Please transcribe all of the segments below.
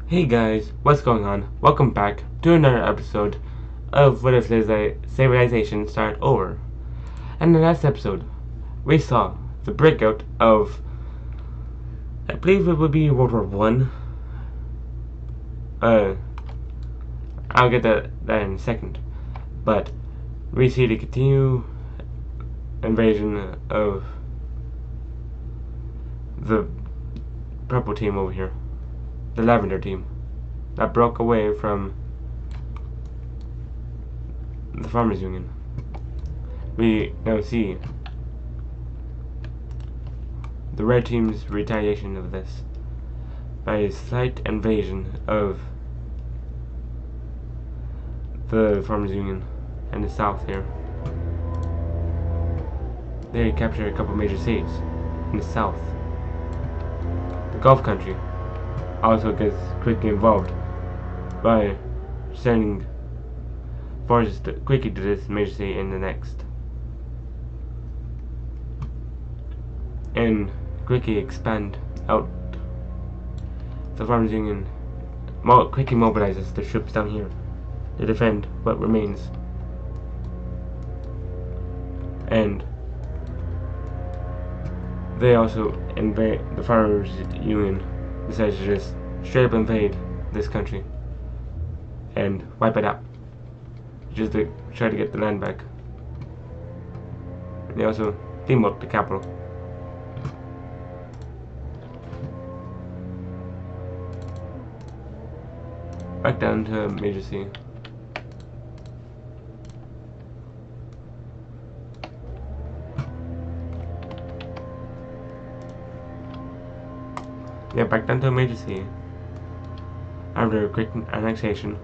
Hey guys, what's going on? Welcome back to another episode of What If Civilization Start Over. And in the last episode, we saw the breakout of, I believe it would be World War One. I'll get that in a second. But we see the continued invasion of the purple team over here, the lavender team, that broke away from the Farmers Union. We now see the red team's retaliation of this by a slight invasion of the Farmers Union in the south here. They captured a couple major cities in the south. The Gulf country also gets quickly involved by sending forces quickly to this major city in the next, and quickly expand out. The Farmers Union quickly mobilizes their troops down here to defend what remains, and they also invade. The Farmers Union decides to just straight up invade this country and wipe it out, just to try to get the land back. And they also demote the capital. Back down to Major C. Yeah, back down to Major C. After a quick annexation,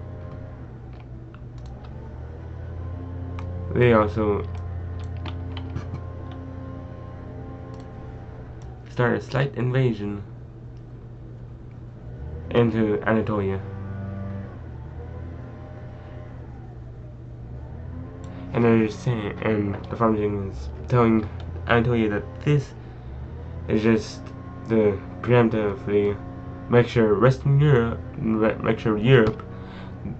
they also start a slight invasion into Anatolia. And they're saying, and the Farmers Union is telling Anatolia that this is just the preemptively make sure Western Europe, make sure Europe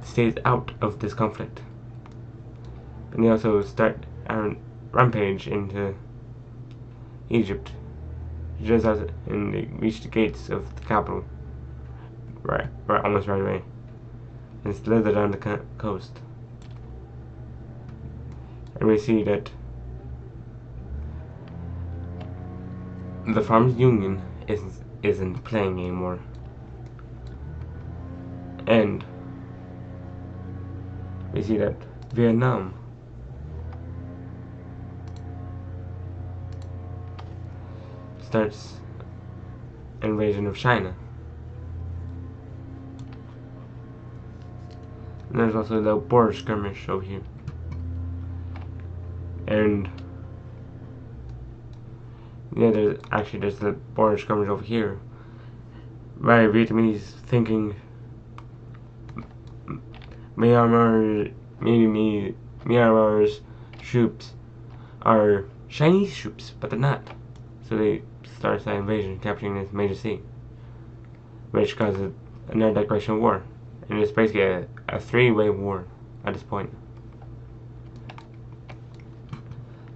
stays out of this conflict. And they also start a rampage into Egypt, just as and they reach the gates of the capital, almost right away, and slither down the coast. And we see that the Farmers Union isn't playing anymore, and we see that Vietnam starts invasion of China. And there's also the border skirmish over here. And yeah, there's the border skirmish over here. By Vietnamese thinking Myanmar's troops are Chinese troops, but they're not. So they start that invasion, capturing this major city, which causes another declaration of war. And it's basically a three-way war at this point.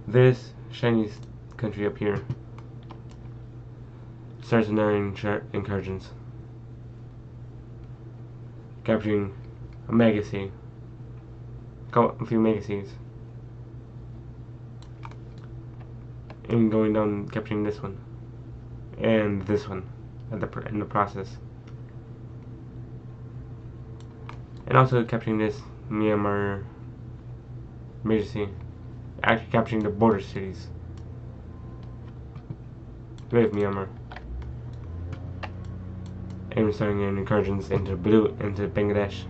This Chinese country up here starts another incursions, capturing a mega city, a few mega cities, and going down capturing this one and this one in the process, and also capturing this Myanmar major city, actually capturing the border cities with Myanmar, and starting an incursions into Bangladesh.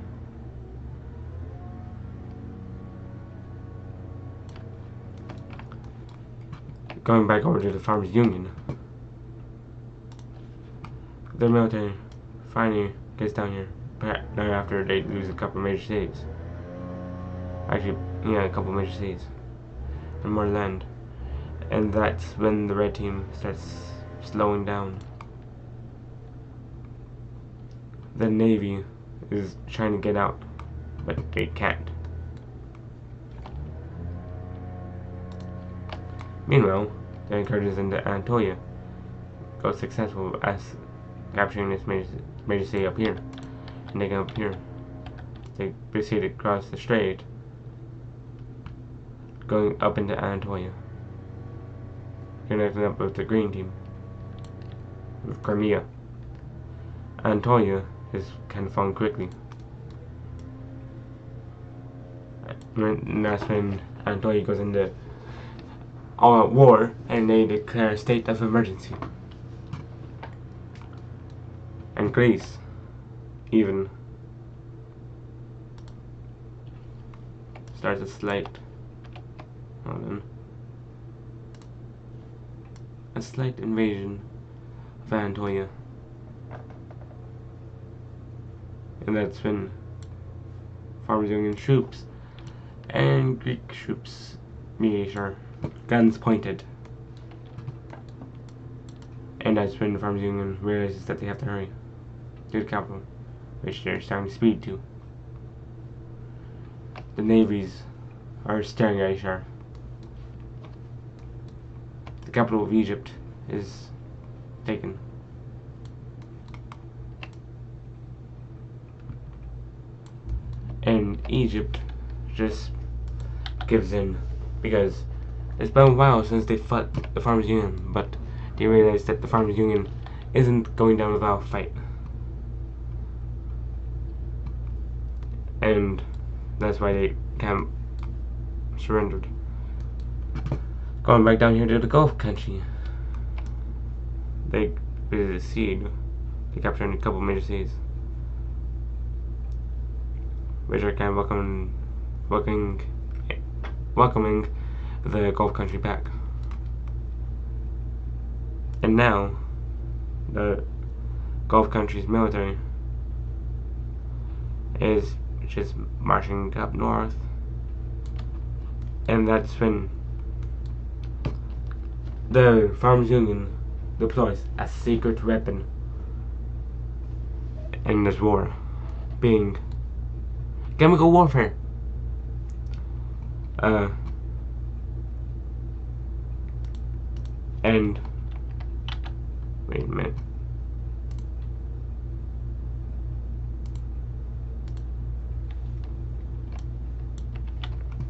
Going back over to the Farmers Union, their military finally gets down here right after they lose a couple major cities. Actually, yeah, a couple major cities and more land. And that's when the red team starts slowing down. the Navy is trying to get out, but they can't. Meanwhile, the incursions into Anatolia go successful as capturing this major city up here. And they go up here. They proceed across the strait, going up into Anatolia, connecting up with the green team, with Crimea. Anatolia is kind of falling quickly. And that's when Anatolia goes into all-out war, and they declare a state of emergency. And Greece, even, starts a slight invasion of Anatolia. And that's when Farmers Union troops and Greek troops meet guns pointed. And that's when the Farmers Union realizes that they have to hurry to the capital, which they're starting to speed to. The navies are staring at each other. The capital of Egypt is taken. And Egypt just gives in, because it's been a while since they fought the Farmers Union, but they realize that the Farmers Union isn't going down without a fight. And that's why they surrendered. Going back down here to the Gulf country, they visited Siege. They captured a couple major cities, which are kind of welcoming the Gulf country back. And now, the Gulf country's military is just marching up north, and that's when the Farmers Union deploys a secret weapon in this war, being chemical warfare. And wait a minute.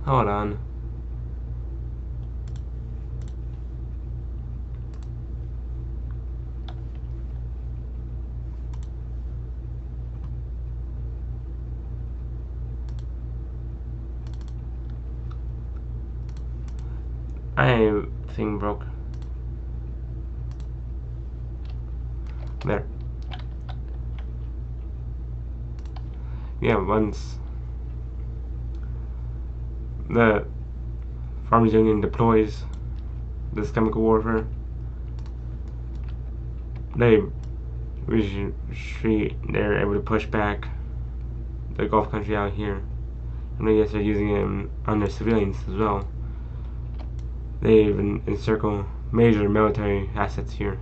Hold on. Thing broke. There. Yeah, once the Farmers Union deploys this chemical warfare, they're able to push back the Gulf country out here, and I guess they're using it on their civilians as well. They even encircle major military assets here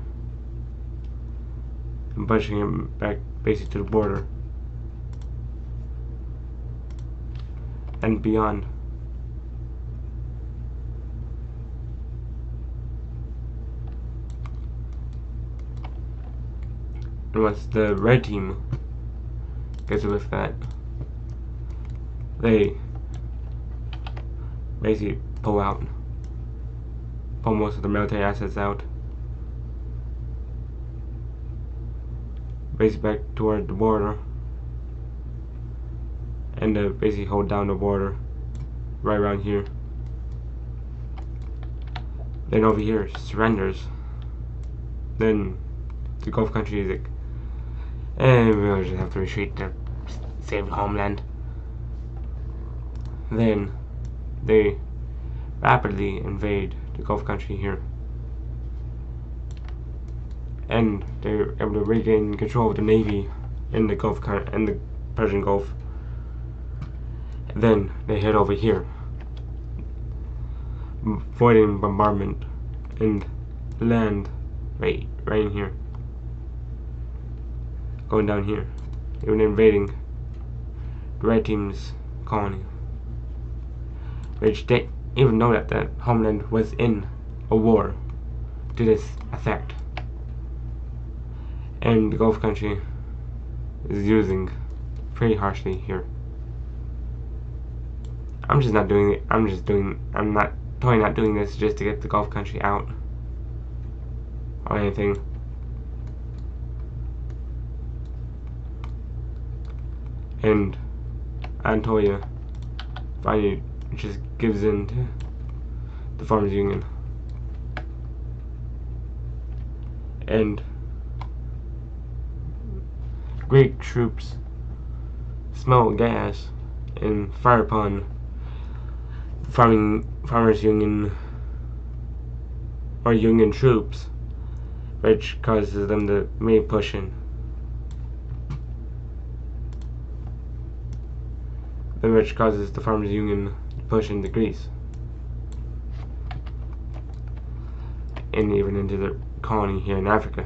and pushing them back basically to the border and beyond. And once the red team gets with that, they basically pull most of the military assets out, basically back toward the border, and basically hold down the border right around here. Then over here surrenders. Then the Gulf country is like, we'll just have to retreat to save the homeland. Then they rapidly invade the Gulf country here, and they're able to regain control of the navy in the the Persian Gulf. And then they head over here, avoiding bombardment, and land right in here, going down here even invading the Red Team's colony, which they even know that the homeland was in a war to this effect, and the Gulf country is using pretty harshly here. I'm totally not doing this just to get the Gulf country out or anything. And Anatolia finally just gives in to the Farmers Union. And Greek troops smell gas and fire upon Farmers Union or Union troops, which causes them to maybe push in. Which causes the Farmers Union to push into Greece. And even into the colony here in Africa.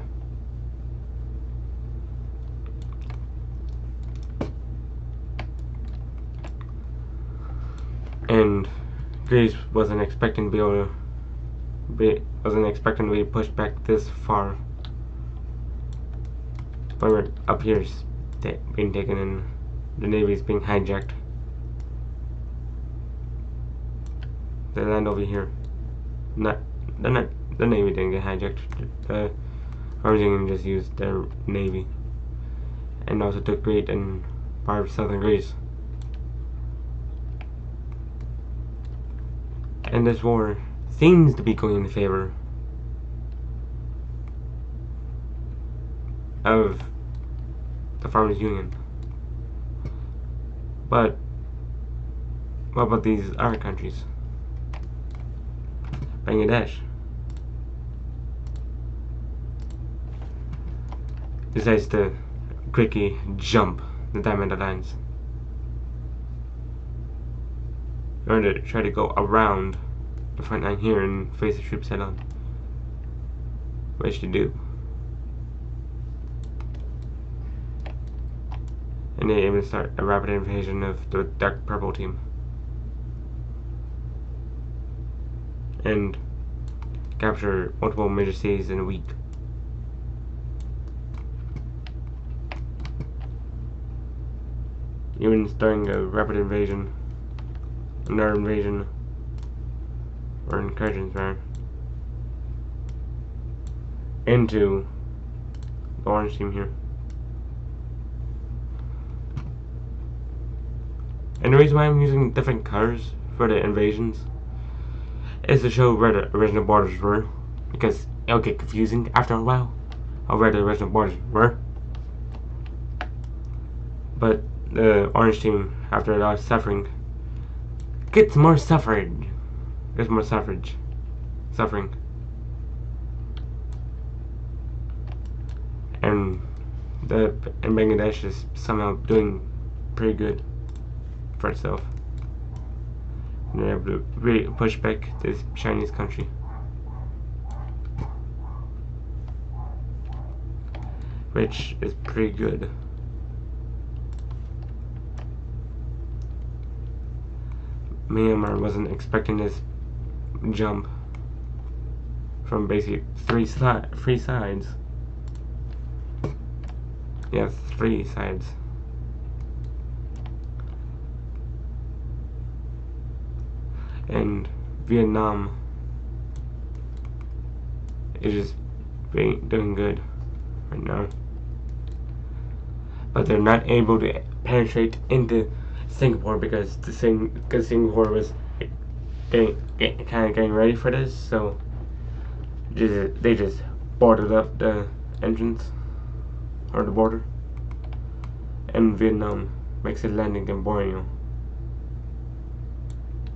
And Greece wasn't expecting to be pushed back this far. But up here is being taken and the Navy is being hijacked. They land over here. The Navy didn't get hijacked. The Farmers Union just used their Navy and also took Crete and part of southern Greece. And this war seems to be going in favor of the Farmers Union. But what about these other countries? Bangladesh decides to quickly jump the Diamond Lines in order to try to go around the front line here and face the troops head on, which to do. And they even start a rapid invasion of the Dark Purple team and capture multiple major cities in a week. Even starting a rapid invasion, another invasion, or incursions rather, into the Orange team here. And the reason why I'm using different colors for the invasions is to show where the original borders were, because it'll get confusing after a while of where the original borders were. But the Orange team, after a lot of suffering, gets more suffrage. Gets more suffering. And Bangladesh is somehow doing pretty good for itself. And they're able to really push back this Chinese country. Which is pretty good. Myanmar wasn't expecting this jump from basically three sides. Yeah, 3 sides. And Vietnam is just doing good right now, but they're not able to penetrate into Singapore because Singapore was kind of getting ready for this, so they just boarded up the entrance or the border, and Vietnam makes a landing in Borneo.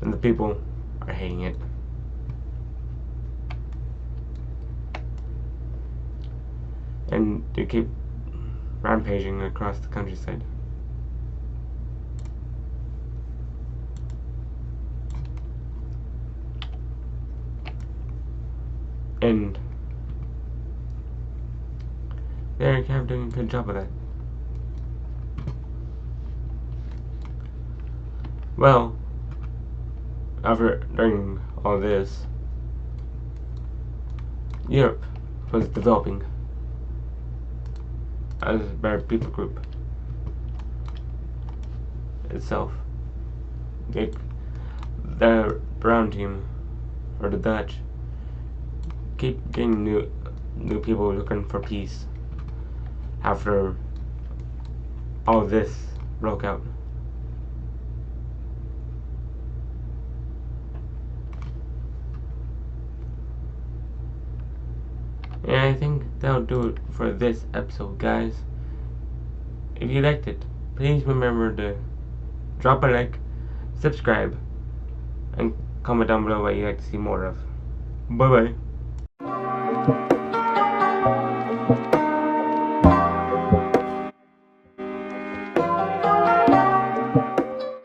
And the people are hating it. And they keep rampaging across the countryside. And they're kind of doing a good job of that. Well, during all this, Europe was developing as a better people group itself. The brown team, or the Dutch, keep getting new people looking for peace after all this broke out. And I think that'll do it for this episode, guys. If you liked it, please remember to drop a like, subscribe, and comment down below what you'd like to see more of. Bye bye.